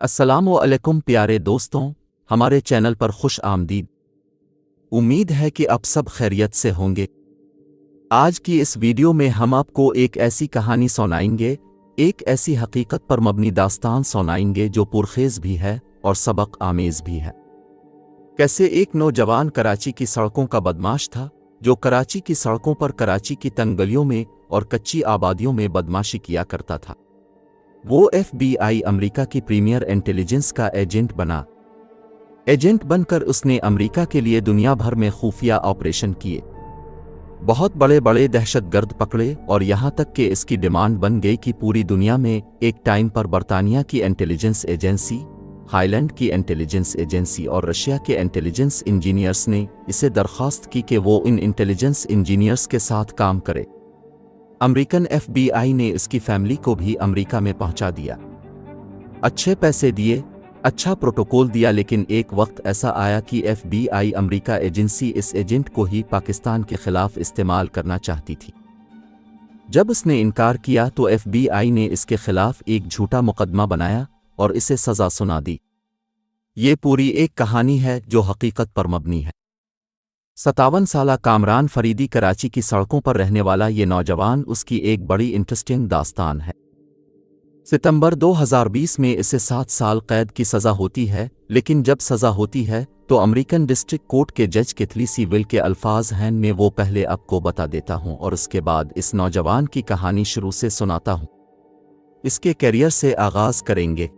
अस्सलामुअलैकुम प्यारे दोस्तों, हमारे चैनल पर खुश आमदीद। उम्मीद है कि आप सब खैरियत से होंगे। आज की इस वीडियो में हम आपको एक ऐसी कहानी सुनाएंगे, एक ऐसी हकीकत पर मबनी दास्तान सुनाएंगे जो पुरखेज भी है और सबक आमेज भी है। कैसे एक नौजवान कराची की सड़कों का बदमाश था, जो कराची की सड़कों पर कराची की तंग गलियों में और कच्ची आबादियों में बदमाशी किया करता था। वो FBI अमेरिका की प्रीमियर इंटेलिजेंस का एजेंट बना। एजेंट बनकर उसने अमेरिका के लिए दुनिया भर में खुफिया ऑपरेशन किए, बहुत बड़े बड़े दहशतगर्द पकड़े और यहाँ तक कि इसकी डिमांड बन गई कि पूरी दुनिया में एक टाइम पर बरतानिया की इंटेलिजेंस एजेंसी, थाईलैंड की इंटेलिजेंस एजेंसी और रशिया के इंटेलिजेंस इंजीनियर्स ने इसे दरख्वास्त की कि वो इन इंटेलिजेंस इंजीनियर्स के साथ काम करे। अमेरिकन FBI ने इसकी फैमिली को भी अमेरिका में पहुंचा दिया, अच्छे पैसे दिए, अच्छा प्रोटोकॉल दिया। लेकिन एक वक्त ऐसा आया कि FBI अमेरिका एजेंसी इस एजेंट को ही पाकिस्तान के खिलाफ इस्तेमाल करना चाहती थी। जब उसने इनकार किया तो FBI ने इसके खिलाफ एक झूठा मुकदमा बनाया और इसे सज़ा सुना दी। ये पूरी एक कहानी है जो हकीकत पर मबनी है। 57 साला कामरान फरीदी कराची की सड़कों पर रहने वाला ये नौजवान, उसकी एक बड़ी इंटरेस्टिंग दास्तान है। सितंबर 2020 में इसे 7 साल कैद की सज़ा होती है, लेकिन जब सज़ा होती है तो अमेरिकन डिस्ट्रिक्ट कोर्ट के जज केथली विल के अल्फाज हैं मैं वो पहले आपको बता देता हूँ और उसके बाद इस नौजवान की कहानी शुरू से सुनाता हूँ। इसके करियर से आगाज़ करेंगे।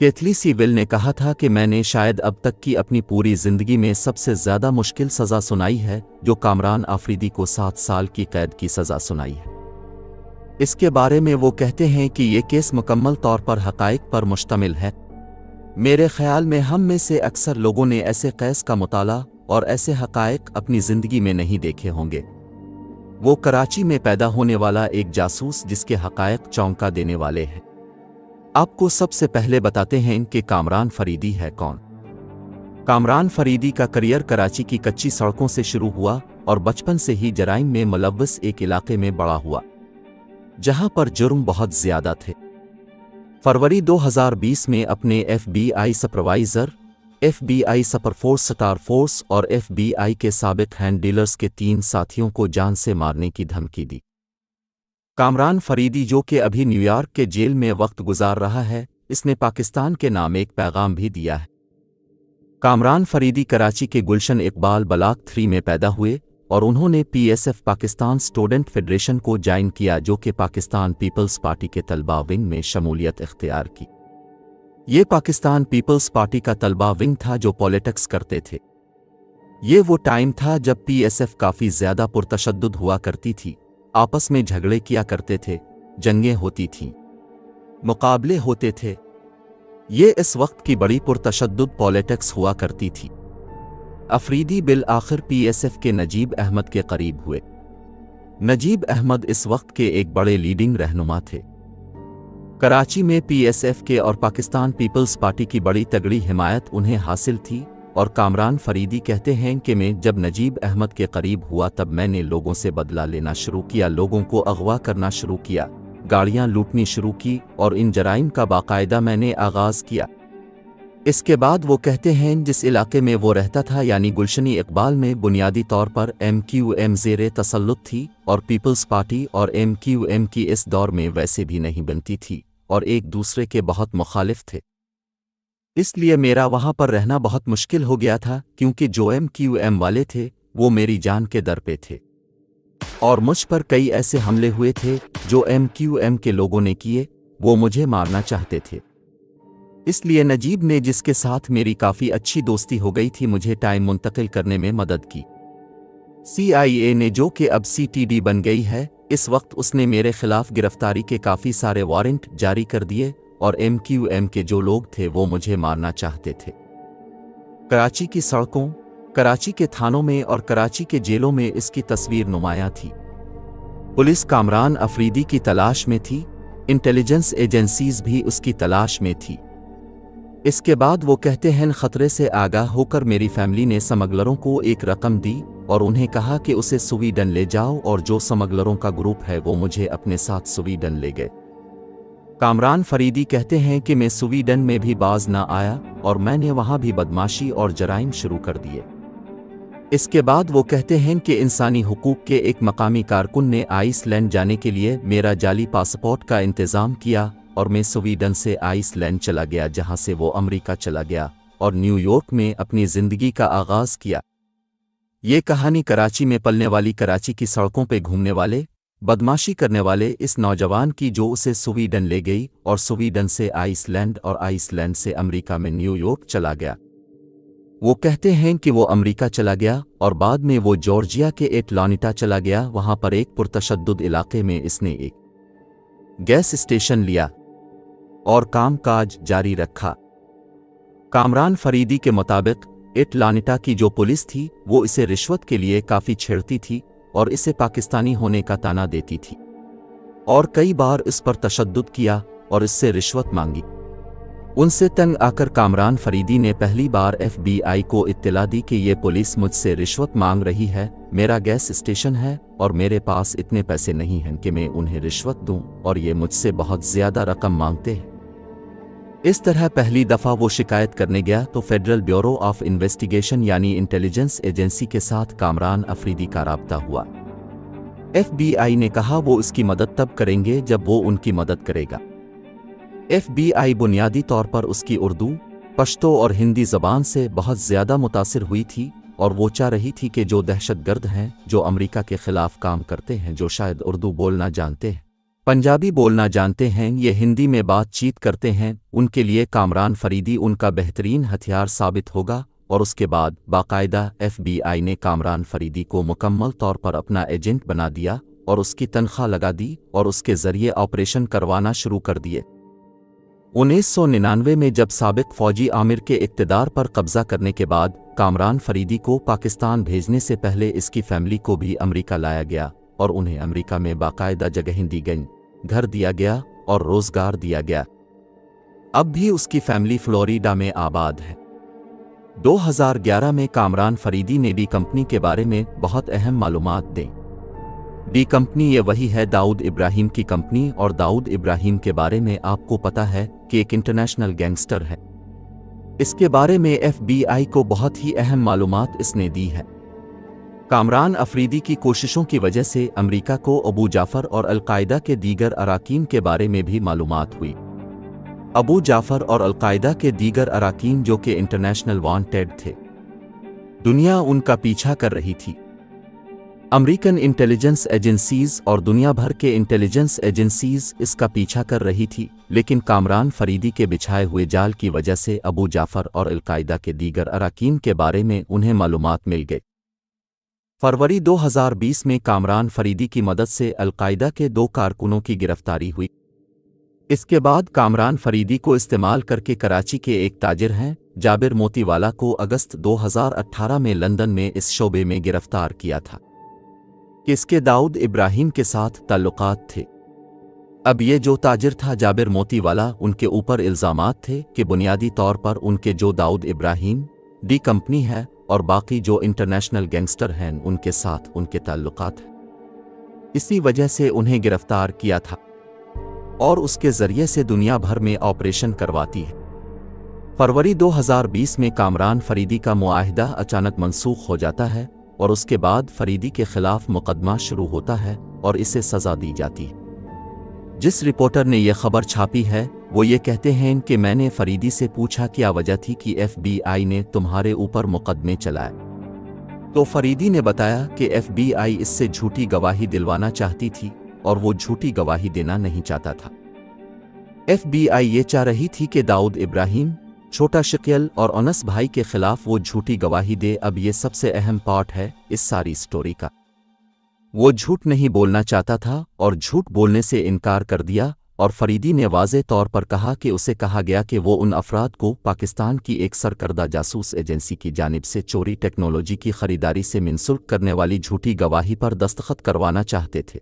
केथली विल ने कहा था कि मैंने शायद अब तक की अपनी पूरी ज़िंदगी में सबसे ज़्यादा मुश्किल सज़ा सुनाई है, जो कामरान आफरीदी को 7 साल की कैद की सज़ा सुनाई है। इसके बारे में वो कहते हैं कि ये केस मुकम्मल तौर पर हक़ाइक़ पर मुश्तमिल है। मेरे ख़्याल में हम में से अक्सर लोगों ने ऐसे केस का मुताला और ऐसे हक़ाइक़ अपनी ज़िंदगी में नहीं देखे होंगे। वो कराची में पैदा होने वाला एक जासूस जिसके हक़ाइक़ चौंका देने वाले हैं। आपको सबसे पहले बताते हैं कि कामरान फरीदी है कौन। कामरान फरीदी का करियर कराची की कच्ची सड़कों से शुरू हुआ और बचपन से ही जराइम में मुलव्वस एक इलाके में बड़ा हुआ जहां पर जुर्म बहुत ज्यादा थे। फरवरी 2020 में अपने FBI supervisor, FBI super force star force और FBI के साबिक हैंड डीलर्स के 3 साथियों को जान से मारने की धमकी दी। कामरान फरीदी, जो कि अभी न्यूयॉर्क के जेल में वक्त गुजार रहा है, इसने पाकिस्तान के नाम एक पैगाम भी दिया है। कामरान फरीदी कराची के गुलशन इकबाल ब्लॉक 3 में पैदा हुए और उन्होंने PSF पाकिस्तान स्टूडेंट फेडरेशन को ज्वाइन किया, जो कि पाकिस्तान पीपल्स पार्टी के तलबा विंग में शमूलियत इख्तियार की। ये पाकिस्तान पीपल्स पार्टी का तलबा विंग था जो पॉलिटिक्स करते थे। ये वो टाइम था जब PSF काफ़ी ज़्यादा पुरतशद्दुद हुआ करती थी, आपस में झगड़े किया करते थे, जंगें होती थीं, मुकाबले होते थे। ये इस वक्त की बड़ी पुरतशद्दुद पॉलिटिक्स हुआ करती थी। अफरीदी बिल आखिर PSF के नजीब अहमद के करीब हुए। नजीब अहमद इस वक्त के एक बड़े लीडिंग रहनुमा थे। कराची में PSF के और पाकिस्तान पीपल्स पार्टी की बड़ी तगड़ी हिमायत उन्हें हासिल थी और कामरान फरीदी कहते हैं कि मैं जब नजीब अहमद के करीब हुआ तब मैंने लोगों से बदला लेना शुरू किया, लोगों को अगवा करना शुरू किया, गाड़ियां लूटनी शुरू की और इन जराइम का बाकायदा मैंने आगाज़ किया। इसके बाद वो कहते हैं जिस इलाके में वो रहता था यानी गुलशनी इकबाल में बुनियादी तौर पर MQM ज़ेरे तसल्लुत थी और पीपल्स पार्टी और MQM की इस दौर में वैसे भी नहीं बनती थी और एक दूसरे के बहुत मुखालिफ थे। इसलिए मेरा वहाँ पर रहना बहुत मुश्किल हो गया था, क्योंकि जो MQM वाले थे वो मेरी जान के दर पे थे और मुझ पर कई ऐसे हमले हुए थे जो MQM के लोगों ने किए, वो मुझे मारना चाहते थे। इसलिए नजीब ने, जिसके साथ मेरी काफ़ी अच्छी दोस्ती हो गई थी, मुझे टाइम मुंतकिल करने में मदद की। CIA ने, जो कि अब CTD बन गई है, इस वक्त उसने मेरे खिलाफ गिरफ्तारी के काफ़ी सारे वारंट जारी कर दिए और MQM के जो लोग थे वो मुझे मारना चाहते थे। कराची की सड़कों, कराची के थानों में और कराची के जेलों में इसकी तस्वीर नुमायां थी। पुलिस कामरान अफरीदी की तलाश में थी, इंटेलिजेंस एजेंसीज भी उसकी तलाश में थी। इसके बाद वो कहते हैं खतरे से आगाह होकर मेरी फैमिली ने स्मगलरों को एक रकम दी और उन्हें कहा कि उसे स्वीडन ले जाओ और जो स्मगलरों का ग्रुप है वो मुझे अपने साथ स्वीडन ले गए। कामरान फरीदी कहते हैं कि मैं स्वीडन में भी बाज ना आया और मैंने वहां भी बदमाशी और जराइम शुरू कर दिए। इसके बाद वो कहते हैं कि इंसानी हुकूक के एक मकामी कारकुन ने आइसलैंड जाने के लिए मेरा जाली पासपोर्ट का इंतज़ाम किया और मैं स्वीडन से आइसलैंड चला गया, जहां से वो अमेरिका चला गया और न्यूयॉर्क में अपनी ज़िंदगी का आगाज़ किया। ये कहानी कराची में पलने वाली, कराची की सड़कों पे घूमने वाले, बदमाशी करने वाले इस नौजवान की जो उसे स्वीडन ले गई और स्वीडन से आइसलैंड और आइसलैंड से अमेरिका में न्यूयॉर्क चला गया। वो कहते हैं कि वो अमेरिका चला गया और बाद में वो जॉर्जिया के एटलांटा चला गया। वहां पर एक पुरतशद्दुद इलाके में इसने एक गैस स्टेशन लिया और कामकाज जारी रखा। कामरान फरीदी के मुताबिक एटलांटा की जो पुलिस थी वो इसे रिश्वत के लिए काफ़ी छेड़ती थी और इसे पाकिस्तानी होने का ताना देती थी और कई बार इस पर तशद्दुद किया और इससे रिश्वत मांगी। उनसे तंग आकर कामरान फरीदी ने पहली बार FBI को इत्तला दी कि ये पुलिस मुझसे रिश्वत मांग रही है, मेरा गैस स्टेशन है और मेरे पास इतने पैसे नहीं हैं कि मैं उन्हें रिश्वत दूं और ये मुझसे बहुत ज़्यादा रकम मांगते हैं। इस तरह पहली दफ़ा वो शिकायत करने गया तो फेडरल ब्यूरो ऑफ इन्वेस्टिगेशन यानी इंटेलिजेंस एजेंसी के साथ कामरान अफरीदी का राब्ता हुआ। FBI ने कहा वो इसकी मदद तब करेंगे जब वो उनकी मदद करेगा। FBI बुनियादी तौर पर उसकी उर्दू, पश्तो और हिंदी ज़बान से बहुत ज़्यादा मुतासिर हुई थी और वो चाह रही थी कि जो दहशतगर्द हैं, जो अमेरिका के ख़िलाफ़ काम करते हैं, जो शायद उर्दू बोलना जानते हैं, पंजाबी बोलना जानते हैं, ये हिंदी में बातचीत करते हैं, उनके लिए कामरान फरीदी उनका बेहतरीन हथियार साबित होगा। और उसके बाद बाकायदा FBI ने कामरान फरीदी को मुकम्मल तौर पर अपना एजेंट बना दिया और उसकी तनख्वाह लगा दी और उसके ज़रिए ऑपरेशन करवाना शुरू कर दिए। 1999 में जब साबिक फ़ौजी आमिर के इक़्तिदार पर कब्ज़ा करने के बाद कामरान फरीदी को पाकिस्तान भेजने से पहले इसकी फैमिली को भी अमेरिका लाया गया और उन्हें अमेरिका में बाकायदा जगहें दी गईं, घर दिया गया और रोज़गार दिया गया। अब भी उसकी फैमिली फ्लोरिडा में आबाद है। 2011 में कामरान फरीदी ने डी कंपनी के बारे में बहुत अहम मालूमात दी। डी कंपनी ये वही है दाऊद इब्राहिम की कंपनी और दाऊद इब्राहिम के बारे में आपको पता है कि एक इंटरनेशनल गैंगस्टर है। इसके बारे में FBI को बहुत ही अहम मालूमात इसने दी है। कामरान अफरीदी की कोशिशों की वजह से अमेरिका को अबू जाफ़र और अल-कायदा के दीगर अराकीन के बारे में भी मालूमात हुई। अबू जाफ़र और अल-कायदा के दीगर अराकीन जो कि इंटरनेशनल वांटेड थे, दुनिया उनका पीछा कर रही थी। अमेरिकन इंटेलिजेंस एजेंसीज और दुनिया भर के इंटेलिजेंस एजेंसीज इसका पीछा कर रही थी, लेकिन कामरान फरीदी के बिछाए हुए जाल की वजह से अबू जाफ़र और अल-कायदा के दीगर अराकीन के बारे में उन्हें मालूमात मिल गई। फरवरी 2020 में कामरान फरीदी की मदद से अल-कायदा के 2 कारकुनों की गिरफ्तारी हुई। इसके बाद कामरान फरीदी को इस्तेमाल करके कराची के एक ताजिर हैं जाबिर मोतीवाला को अगस्त 2018 में लंदन में इस शोबे में गिरफ्तार किया था कि इसके दाऊद इब्राहिम के साथ ताल्लुकात थे। अब ये जो ताजिर था जाबिर मोतीवाला, उनके ऊपर इल्ज़ामात थे कि बुनियादी तौर पर उनके जो दाऊद इब्राहिम, डी कंपनी है और बाकी जो इंटरनेशनल गैंगस्टर हैं उनके साथ उनके ताल्लुकात हैं। इसी वजह से उन्हें गिरफ्तार किया था और उसके ज़रिए से दुनिया भर में ऑपरेशन करवाती है। फरवरी 2020 में कामरान फरीदी का मुआहिदा अचानक मनसूख हो जाता है और उसके बाद फरीदी के खिलाफ मुकदमा शुरू होता है और इसे सज़ा दी जाती है। जिस रिपोर्टर ने यह खबर छापी है वो ये कहते हैं कि मैंने फरीदी से पूछा क्या वजह थी कि FBI ने तुम्हारे ऊपर मुकदमे चलाए, तो फरीदी ने बताया कि FBI इससे झूठी गवाही दिलवाना चाहती थी और वो झूठी गवाही देना नहीं चाहता था। FBI ये चाह रही थी कि दाऊद इब्राहिम, छोटा शकील और अनस भाई के खिलाफ वो झूठी गवाही दे। अब ये सबसे अहम पार्ट है इस सारी स्टोरी का। वो झूठ नहीं बोलना चाहता था और झूठ बोलने से इनकार कर दिया और फरीदी ने वाज़े तौर पर कहा कि उसे कहा गया कि वो उन अफराद को पाकिस्तान की एक सरकर्दा जासूस एजेंसी की जानिब से चोरी टेक्नोलॉजी की खरीदारी से मिनसुल्क करने वाली झूठी गवाही पर दस्तखत करवाना चाहते थे।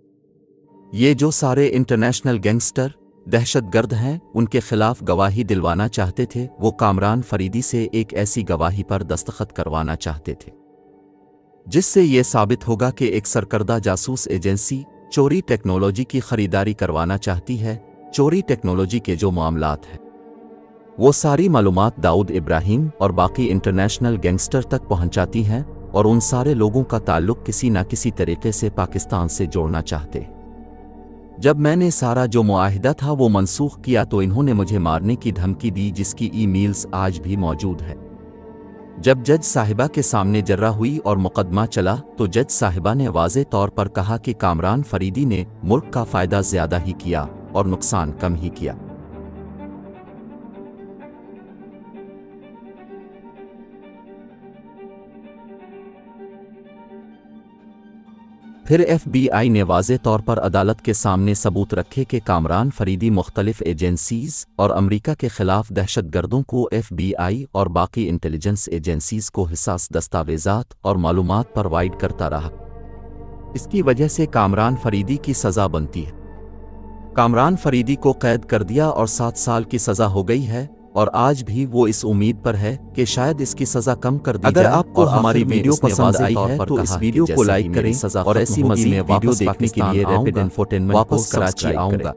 ये जो सारे इंटरनेशनल गैंगस्टर, दहशतगर्द हैं, उनके खिलाफ गवाही दिलवाना चाहते थे, वो कामरान फरीदी से एक ऐसी गवाही पर दस्तखत करवाना चाहते थे जिससे ये साबित होगा कि एक सरकर्दा जासूस एजेंसी चोरी टेक्नोलॉजी की खरीदारी करवाना चाहती है, चोरी टेक्नोलॉजी के जो मामलात हैं वो सारी मालूमात दाऊद इब्राहिम और बाकी इंटरनेशनल गैंगस्टर तक पहुंचाती हैं और उन सारे लोगों का ताल्लुक किसी न किसी तरीके से पाकिस्तान से जोड़ना चाहते। जब मैंने सारा जो मुआहिदा था वो मनसूख किया तो इन्होंने मुझे मारने की धमकी दी, जिसकी ईमेल्स आज भी मौजूद है। जब जज साहिबा के सामने जर्रा हुई और मुकदमा चला तो जज साहिबा ने वाज़े तौर पर कहा कि कामरान फरीदी ने मुल्क का फ़ायदा ज़्यादा ही किया और नुकसान कम ही किया। फिर FBI ने वाज़े तौर पर अदालत के सामने सबूत रखे कि कामरान फरीदी मुख्तलिफ एजेंसीज़ और अमरीका के ख़िलाफ़ दहशतगर्दों को FBI और बाकी इंटेलिजेंस एजेंसीज़ को हिसास दस्तावेज़ात और मालूमात प्रोवाइड करता रहा। इसकी वजह से कामरान फरीदी की सज़ा बनती है। कामरान फरीदी को कैद कर दिया और 7 साल की सज़ा हो गई है और आज भी वो इस उम्मीद पर है कि शायद इसकी सज़ा कम कर दी जाए। अगर आपको हमारी वीडियो पसंद आई है तो इस वीडियो को लाइक करें और ऐसी मज़ीद वीडियो देखने के लिए रैपिड इन्फोटेनमेंट वापस कराची आऊँगा।